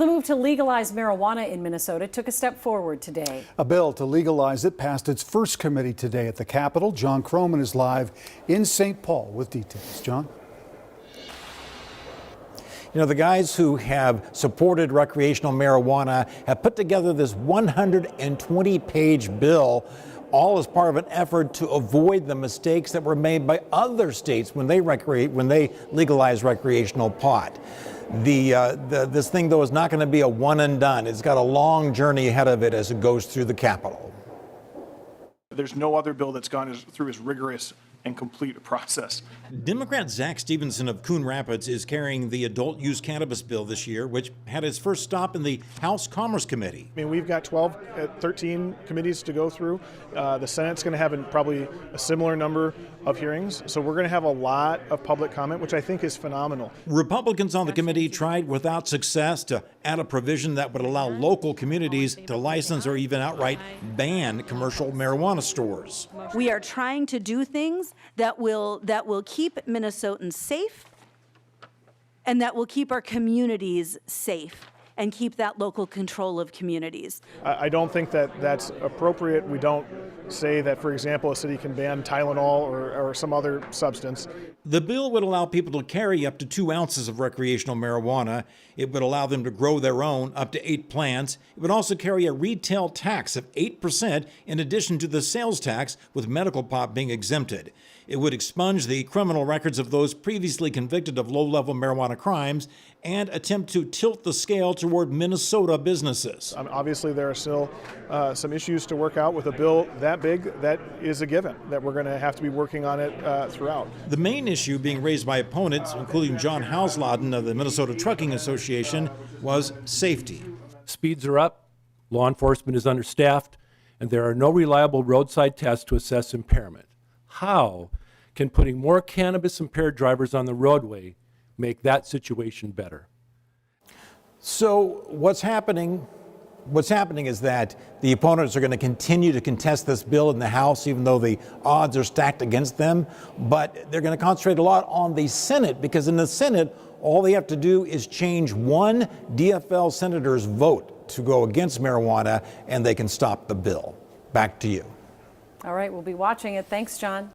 The move to legalize marijuana in Minnesota took a step forward today. A bill to legalize it passed its first committee today at the Capitol. John Croman is live in St. Paul with details. John? You know, the guys who have supported recreational marijuana have put together this 120-page bill, all as part of an effort to avoid the mistakes that were made by other states when they legalize recreational pot. This thing, though, is not going to be a one and done. It's got a long journey ahead of it as it goes through the Capitol. There's no other bill that's gone through as rigorous and complete a process. Democrat Zach Stevenson of Coon Rapids is carrying the adult use cannabis bill this year, which had its first stop in the House Commerce Committee. I mean, we've got 13 committees to go through. The Senate's going to have probably a similar number of hearings, so we're going to have a lot of public comment, which I think is phenomenal. Republicans on the committee tried without success to add a provision that would allow local communities to license or even outright ban commercial marijuana stores. We are trying to do things that will keep Minnesotans safe and that will keep our communities safe and keep that local control of communities. I don't think that that's appropriate. We don't say that, for example, a city can ban Tylenol or some other substance. The bill would allow people to carry up to 2 ounces of recreational marijuana. It would allow them to grow their own up to 8 plants. It would also carry a retail tax of 8% in addition to the sales tax, with medical pot being exempted. It would expunge the criminal records of those previously convicted of low-level marijuana crimes and attempt to tilt the scale toward Minnesota businesses. Obviously, there are still some issues to work out with a bill that big. That is a given, that we're going to have to be working on it throughout. The main issue being raised by opponents, including John Hausladen of the Minnesota Trucking Association, was safety. Speeds are up, law enforcement is understaffed, and there are no reliable roadside tests to assess impairment. How can putting more cannabis-impaired drivers on the roadway make that situation better? So what's happening is that the opponents are going to continue to contest this bill in the House, even though the odds are stacked against them. But they're going to concentrate a lot on the Senate, because in the Senate, all they have to do is change one DFL senator's vote to go against marijuana, and they can stop the bill. Back to you. All right, we'll be watching it. Thanks, John.